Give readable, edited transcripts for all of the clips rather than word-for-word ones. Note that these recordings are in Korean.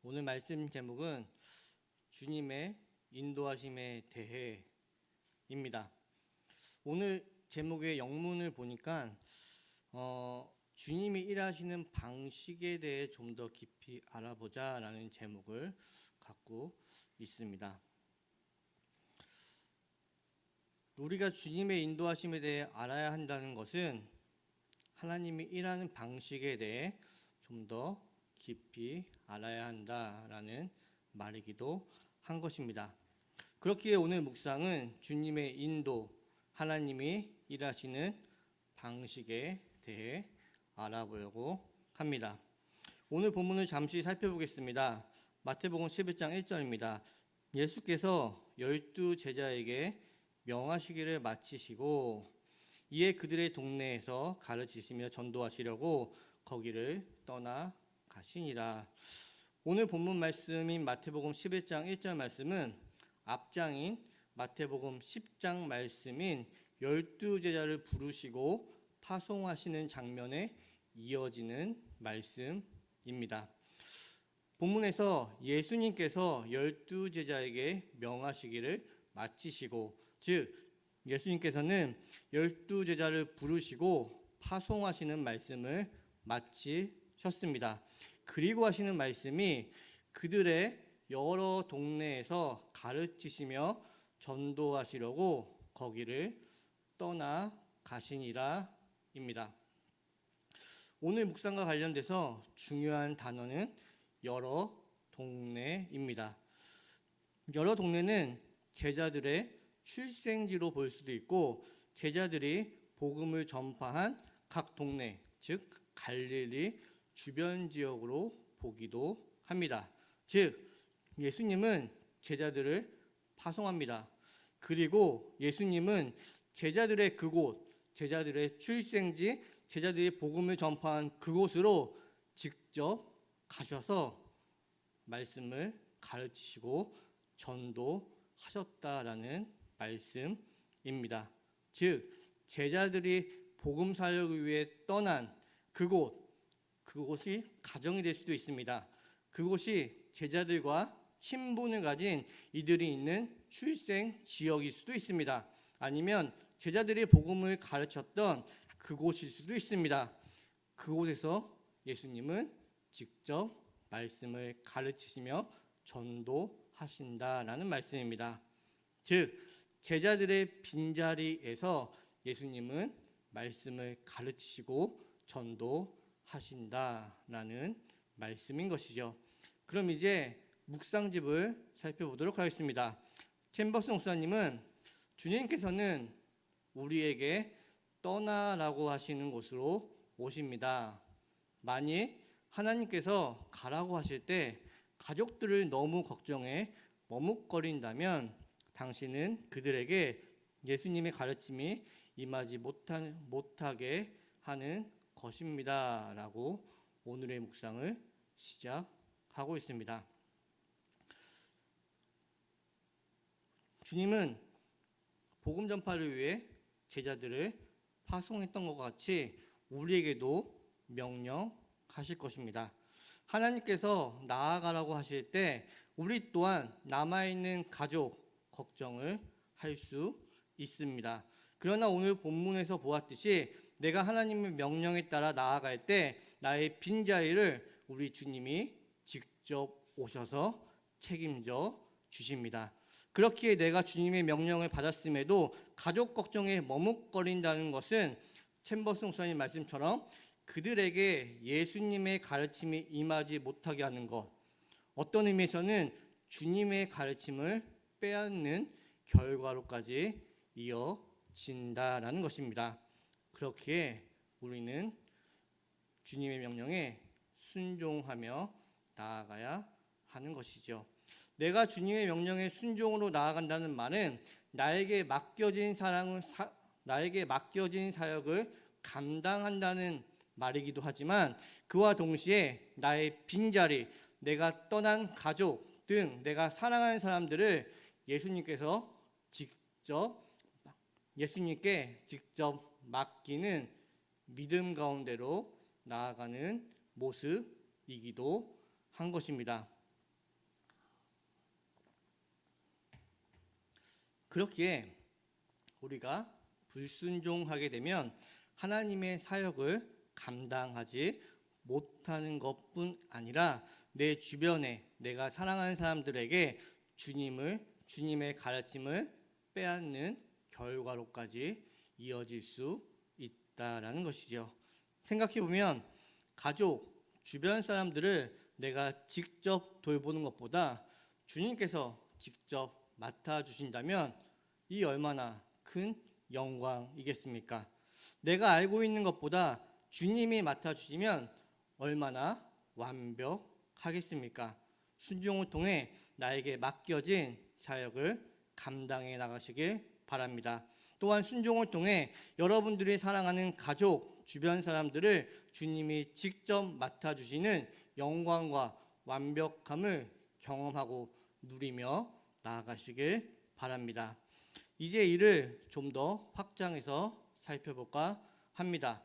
오늘 말씀 제목은 주님의 인도하심에 대해입니다. 오늘 제목의 영문을 보니까 주님이 일하시는 방식에 대해 좀 더 깊이 알아보자라는 제목을 갖고 있습니다. 우리가 주님의 인도하심에 대해 알아야 한다는 것은 하나님이 일하는 방식에 대해 좀 더 깊이 알아야 한다라는 말이기도 한 것입니다. 그렇기에 오늘 묵상은 주님의 인도, 하나님이 일하시는 방식에 대해 알아보려고 합니다. 오늘 본문을 잠시 살펴보겠습니다. 마태복음 11장 1절입니다. 예수께서 12 제자에게 명하시기를 마치시고 이에 그들의 동네에서 가르치시며 전도하시려고 거기를 떠나 가시니라. 오늘 본문 말씀인 마태복음 11장 1절 말씀은 앞장인 마태복음 10장 말씀인 12 제자를 부르시고 파송하시는 장면에 이어지는 말씀입니다. 본문에서 예수님께서 12 제자에게 명하시기를 마치시고, 즉 예수님께서는 12 제자를 부르시고 파송하시는 말씀을 마치셨습니다. 그리고 하시는 말씀이 그들의 여러 동네에서 가르치시며 전도하시려고 거기를 떠나 가시니라입니다. 오늘 묵상과 관련돼서 중요한 단어는 여러 동네입니다. 여러 동네는 제자들의 출생지로 볼 수도 있고 제자들이 복음을 전파한 각 동네, 즉 갈릴리 주변 지역으로 보기도 합니다. 즉 예수님은 제자들을 파송합니다. 그리고 예수님은 제자들의 그곳, 제자들의 출생지, 제자들이 복음을 전파한 그곳으로 직접 가셔서 말씀을 가르치시고 전도하셨다라는 말씀입니다. 즉 제자들이 복음 사역을 위해 떠난 그곳이 가정이 될 수도 있습니다. 그곳이 제자들과 친분을 가진 이들이 있는 출생 지역일 수도 있습니다. 아니면 제자들이 복음을 가르쳤던 그곳일 수도 있습니다. 그곳에서 예수님은 직접 말씀을 가르치시며 전도하신다라는 말씀입니다. 즉 제자들의 빈자리에서 예수님은 말씀을 가르치시고 전도하신다라는 말씀인 것이죠. 그럼 이제 묵상집을 살펴보도록 하겠습니다. 챔버스 목사님은 주님께서는 우리에게 떠나라고 하시는 곳으로 오십니다. 만일 하나님께서 가라고 하실 때 가족들을 너무 걱정해 머뭇거린다면 당신은 그들에게 예수님의 가르침이 임하지 못하게 하는 것입니다. 라고 오늘의 묵상을 시작하고 있습니다. 주님은 복음 전파를 위해 제자들을 파송했던 것 같이 우리에게도 명령하실 것입니다. 하나님께서 나아가라고 하실 때 우리 또한 남아있는 가족 걱정을 할 수 있습니다. 그러나 오늘 본문에서 보았듯이 내가 하나님의 명령에 따라 나아갈 때 나의 빈자리를 우리 주님이 직접 오셔서 책임져 주십니다. 그렇기에 내가 주님의 명령을 받았음에도 가족 걱정에 머뭇거린다는 것은 챔버스 목사님 말씀처럼 그들에게 예수님의 가르침이 임하지 못하게 하는 것, 어떤 의미에서는 주님의 가르침을 빼앗는 결과로까지 이어진다라는 것입니다. 그렇기에 우리는 주님의 명령에 순종하며 나아가야 하는 것이죠. 내가 주님의 명령에 순종으로 나아간다는 말은 나에게 맡겨진 사역을 감당한다는 말이기도 하지만 그와 동시에 나의 빈자리, 내가 떠난 가족 등 내가 사랑하는 사람들을 예수님께 직접 맡기는 믿음 가운데로 나아가는 모습이기도 한 것입니다. 그렇기에 우리가 불순종하게 되면 하나님의 사역을 감당하지 못하는 것뿐 아니라 내 주변에 내가 사랑하는 사람들에게 주님의 가르침을 빼앗는 결과로까지 이어질 수 있다라는 것이죠. 생각해 보면 가족, 주변 사람들을 내가 직접 돌보는 것보다 주님께서 직접 맡아주신다면 이 얼마나 큰 영광이겠습니까? 내가 알고 있는 것보다 주님이 맡아주시면 얼마나 완벽하겠습니까? 순종을 통해 나에게 맡겨진 사역을 감당해 나가시길 바랍니다. 또한 순종을 통해 여러분들이 사랑하는 가족, 주변 사람들을 주님이 직접 맡아주시는 영광과 완벽함을 경험하고 누리며 나아가시길 바랍니다. 이제 이를 좀 더 확장해서 살펴볼까 합니다.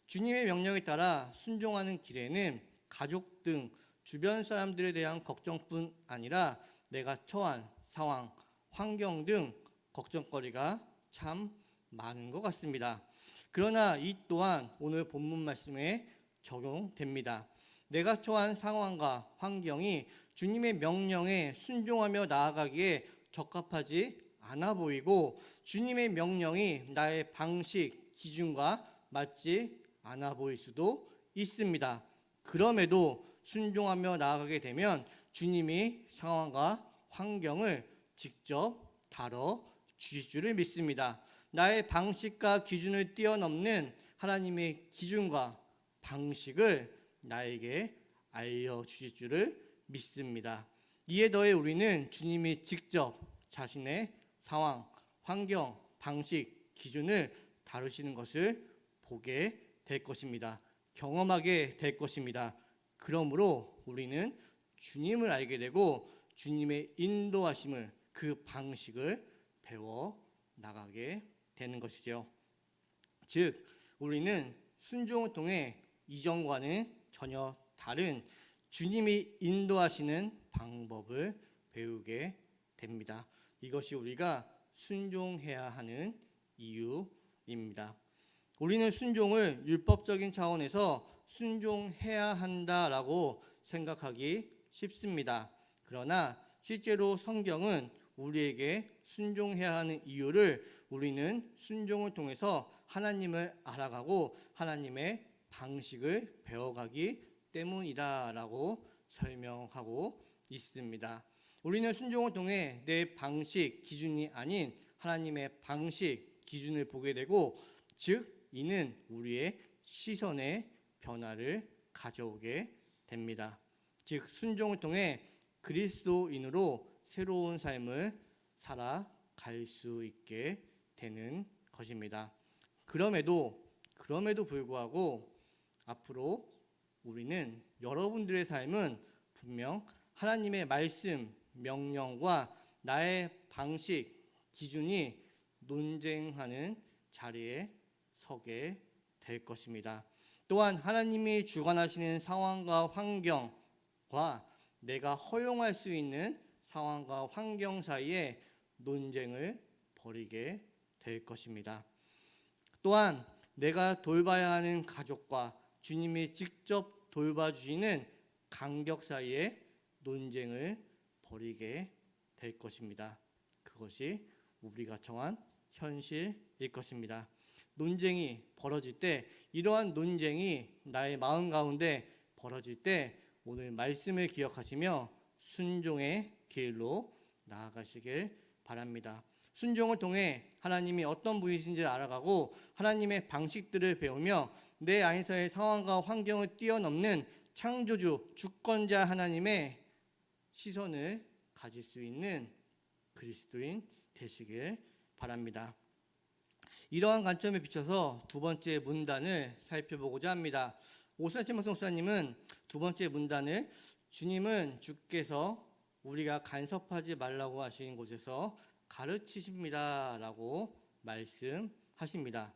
주님의 명령에 따라 순종하는 길에는 가족 등 주변 사람들에 대한 걱정뿐 아니라 내가 처한 상황, 환경 등 걱정거리가 참 많은 것 같습니다. 그러나 이 또한 오늘 본문 말씀에 적용됩니다. 내가 처한 상황과 환경이 주님의 명령에 순종하며 나아가기에 적합하지 않아 보이고 주님의 명령이 나의 방식, 기준과 맞지 않아 보일 수도 있습니다. 그럼에도 순종하며 나아가게 되면 주님이 상황과 환경을 직접 다뤄 주실 줄을 믿습니다. 나의 방식과 기준을 뛰어넘는 하나님의 기준과 방식을 나에게 알려주실 줄을 믿습니다. 이에 더해 우리는 주님이 직접 자신의 상황, 환경, 방식, 기준을 다루시는 것을 보게 될 것입니다. 경험하게 될 것입니다. 그러므로 우리는 주님을 알게 되고 주님의 인도하심을, 그 방식을 배워 나가게 되는 것이죠. 즉 우리는 순종을 통해 이전과는 전혀 다른 주님이 인도하시는 방법을 배우게 됩니다. 이것이 우리가 순종해야 하는 이유입니다. 우리는 순종을 율법적인 차원에서 순종해야 한다라고 생각하기 쉽습니다. 그러나 실제로 성경은 우리에게 순종해야 하는 이유를 우리는 순종을 통해서 하나님을 알아가고 하나님의 방식을 배워가기 때문이다라고 설명하고 있습니다. 우리는 순종을 통해 내 방식, 기준이 아닌 하나님의 방식, 기준을 보게 되고 즉 이는 우리의 시선의 변화를 가져오게 됩니다. 즉 순종을 통해 그리스도인으로 새로운 삶을 살아갈 수 있게 되는 것입니다. 그럼에도 불구하고 앞으로 우리는 여러분들의 삶은 분명 하나님의 말씀, 명령과 나의 방식, 기준이 논쟁하는 자리에 서게 될 것입니다. 또한 하나님이 주관하시는 상황과 환경과 내가 허용할 수 있는 상황과 환경 사이에 논쟁을 벌이게 될 것입니다. 또한 내가 돌봐야 하는 가족과 주님이 직접 돌봐주시는 간격 사이에 논쟁을 벌이게 될 것입니다. 그것이 우리가 정한 현실일 것입니다. 논쟁이 벌어질 때, 이러한 논쟁이 나의 마음 가운데 벌어질 때 오늘 말씀을 기억하시며 순종의 길로 나아가시길 바랍니다. 순종을 통해 하나님이 어떤 분이신지를 알아가고 하나님의 방식들을 배우며 내 안에서의 상황과 환경을 뛰어넘는 창조주, 주권자 하나님의 시선을 가질 수 있는 그리스도인 되시길 바랍니다. 이러한 관점에 비춰서 두 번째 문단을 살펴보고자 합니다. 오사치 목사님은 두 번째 문단을 주님은 주께서 우리가 간섭하지 말라고 하신 곳에서 가르치십니다 라고 말씀하십니다.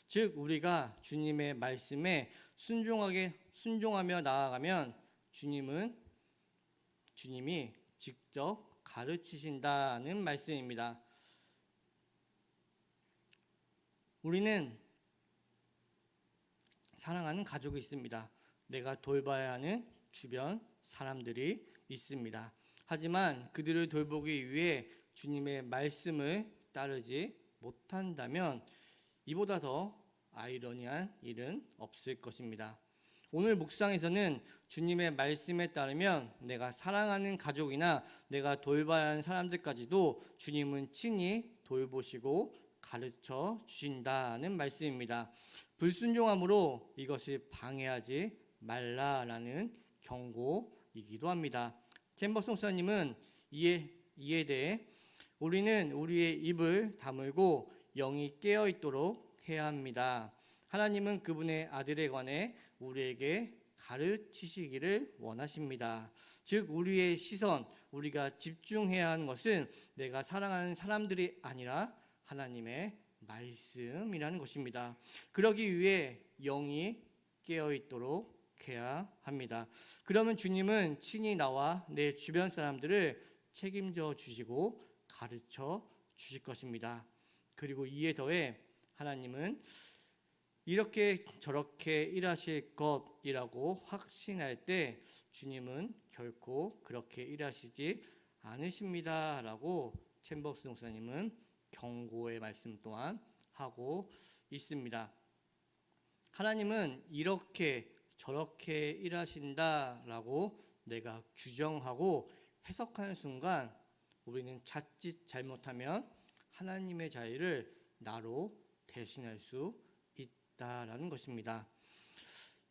즉 우리가 주님의 말씀에 순종하며 나아가면 주님이 직접 가르치신다는 말씀입니다. 우리는 사랑하는 가족이 있습니다. 내가 돌봐야 하는 주변 사람들이 있습니다. 하지만 그들을 돌보기 위해 주님의 말씀을 따르지 못한다면 이보다 더 아이러니한 일은 없을 것입니다. 오늘 묵상에서는 주님의 말씀에 따르면 내가 사랑하는 가족이나 내가 돌봐야 하는 사람들까지도 주님은 친히 돌보시고 가르쳐 주신다는 말씀입니다. 불순종함으로 이것을 방해하지 말라라는 경고이기도 합니다. 챔버스 목사님은 이에 대해 우리는 우리의 입을 다물고 영이 깨어 있도록 해야 합니다. 하나님은 그분의 아들에 관해 우리에게 가르치시기를 원하십니다. 즉 우리의 시선, 우리가 집중해야 하는 것은 내가 사랑하는 사람들이 아니라 하나님의 말씀이라는 것입니다. 그러기 위해 영이 깨어 있도록 해야 합니다. 그러면 주님은 친히 나와 내 주변 사람들을 책임져 주시고 가르쳐 주실 것입니다. 그리고 이에 더해 하나님은 이렇게 저렇게 일하실 것이라고 확신할 때 주님은 결코 그렇게 일하시지 않으십니다라고 챔버스 목사님은 경고의 말씀 또한 하고 있습니다. 하나님은 이렇게 저렇게 일하신다라고 내가 규정하고 해석하는 순간 우리는 자칫 잘못하면 하나님의 자유를 나로 대신할 수 있다라는 것입니다.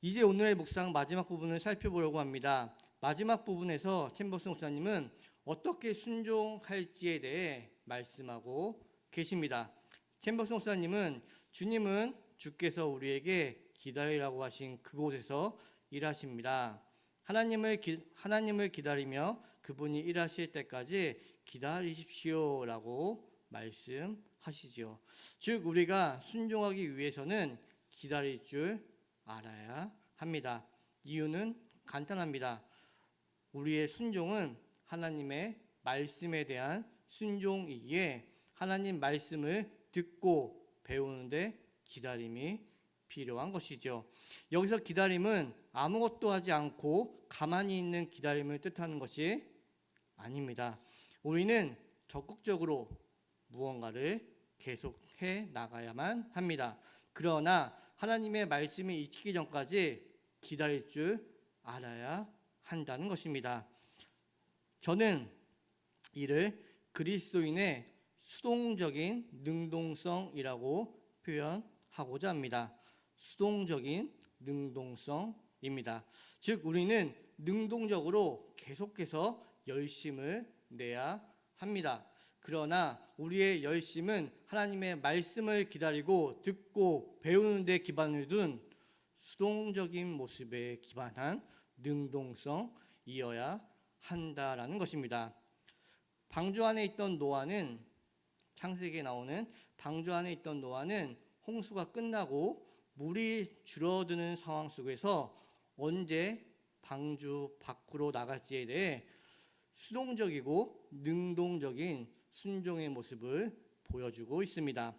이제 오늘의 묵상 마지막 부분을 살펴보려고 합니다. 마지막 부분에서 챔버스 목사님은 어떻게 순종할지에 대해 말씀하고 계십니다. 챔버스 목사님은 주님은 주께서 우리에게 기다리라고 하신 그곳에서 일하십니다. 하나님을 기다리며 그분이 일하실 때까지 기다리십시오라고 말씀하시지요. 즉 우리가 순종하기 위해서는 기다릴 줄 알아야 합니다. 이유는 간단합니다. 우리의 순종은 하나님의 말씀에 대한 순종이기에 하나님 말씀을 듣고 배우는데 기다림이 필요한 것이죠. 여기서 기다림은 아무것도 하지 않고 가만히 있는 기다림을 뜻하는 것이 아닙니다. 우리는 적극적으로 무언가를 계속해 나가야만 합니다. 그러나 하나님의 말씀이 익히기 전까지 기다릴 줄 알아야 한다는 것입니다. 저는 이를 그리스도인의 수동적인 능동성이라고 표현하고자 합니다. 수동적인 능동성입니다. 즉 우리는 능동적으로 계속해서 열심을 내야 합니다. 그러나 우리의 열심은 하나님의 말씀을 기다리고 듣고 배우는 데 기반을 둔 수동적인 모습에 기반한 능동성이어야 한다라는 것입니다. 방주 안에 있던 노아는 창세기에 나오는 방주 안에 있던 노아는 홍수가 끝나고 물이 줄어드는 상황 속에서 언제 방주 밖으로 나갈지에 대해 수동적이고 능동적인 순종의 모습을 보여주고 있습니다.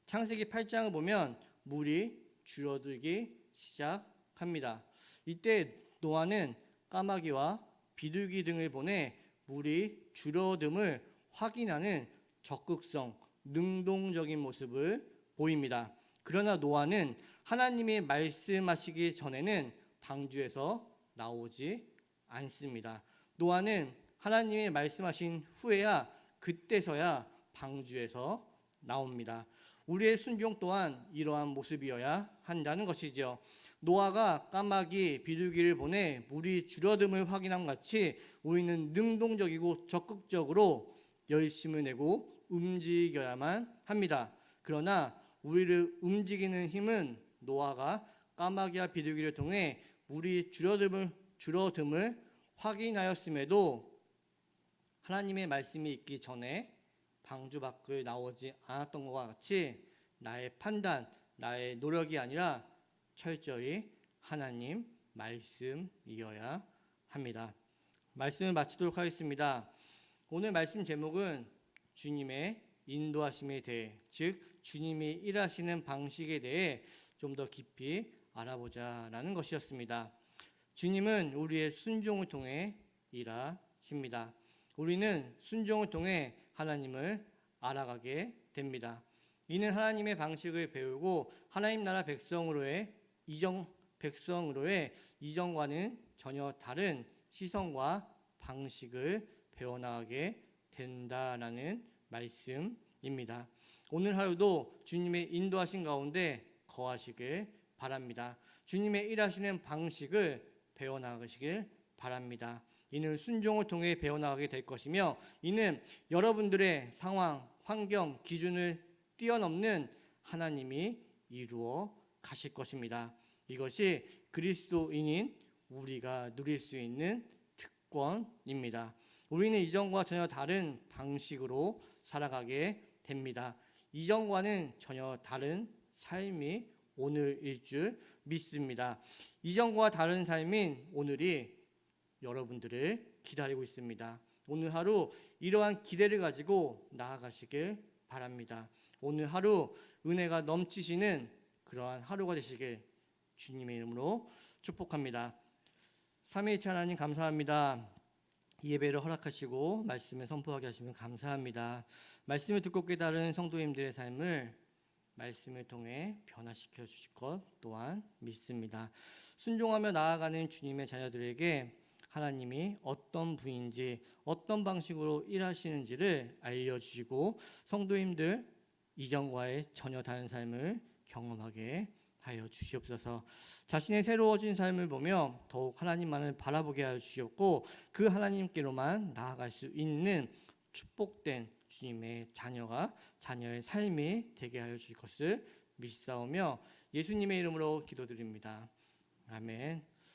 창세기 8장을 보면 물이 줄어들기 시작합니다. 이때 노아는 까마귀와 비둘기 등을 보내 물이 줄어듦을 확인하는 적극성, 능동적인 모습을 보입니다. 그러나 노아는 하나님이 말씀하시기 전에는 방주에서 나오지 않습니다. 노아는 하나님이 말씀하신 후에야 그때서야 방주에서 나옵니다. 우리의 순종 또한 이러한 모습이어야 한다는 것이죠. 노아가 까마귀, 비둘기를 보내 물이 줄어듦을 확인한 같이 우리는 능동적이고 적극적으로 열심을 내고 움직여야만 합니다. 그러나 우리를 움직이는 힘은 노아가 까마귀와 비둘기를 통해 물이 줄어듦을 확인하였음에도 하나님의 말씀이 있기 전에 방주 밖을 나오지 않았던 것과 같이 나의 판단, 나의 노력이 아니라 철저히 하나님 말씀이어야 합니다. 말씀을 마치도록 하겠습니다. 오늘 말씀 제목은 주님의 인도하심에 대해, 즉 주님이 일하시는 방식에 대해 좀 더 깊이 알아보자라는 것이었습니다. 주님은 우리의 순종을 통해 일하십니다. 우리는 순종을 통해 하나님을 알아가게 됩니다. 이는 하나님의 방식을 배우고 하나님 나라 백성으로의 이전과는 전혀 다른 시선과 방식을 배워나가게 된다라는 말씀입니다. 오늘 하루도 주님의 인도하신 가운데 거하시길 바랍니다. 주님의 일하시는 방식을 배워나가시길 바랍니다. 이는 순종을 통해 배워나가게 될 것이며, 이는 여러분들의 상황, 환경, 기준을 뛰어넘는 하나님이 이루어 가실 것입니다. 이것이 그리스도인인 우리가 누릴 수 있는 특권입니다. 우리는 이전과 전혀 다른 방식으로 살아가게 됩니다. 이전과는 전혀 다른 삶이 오늘일 줄 믿습니다. 이전과 다른 삶인 오늘이 여러분들을 기다리고 있습니다. 오늘 하루 이러한 기대를 가지고 나아가시길 바랍니다. 오늘 하루 은혜가 넘치시는 그러한 하루가 되시길 주님의 이름으로 축복합니다. 삼위일체 하나님 감사합니다. 이 예배를 허락하시고 말씀을 선포하게 하시면 감사합니다. 말씀을 듣고 깨달은 성도님들의 삶을 말씀을 통해 변화시켜 주실 것 또한 믿습니다. 순종하며 나아가는 주님의 자녀들에게 하나님이 어떤 분인지, 어떤 방식으로 일하시는지를 알려주시고 성도님들 이전과의 전혀 다른 삶을 경험하게 하여 주시옵소서. 자신의 새로워진 삶을 보며 더욱 하나님만을 바라보게 하여 주시옵고, 그 하나님께로만 나아갈 수 있는 축복된 주님의 자녀의 삶이 되게 하여 주실 것을 믿사오며 예수님의 이름으로 기도드립니다. 아멘.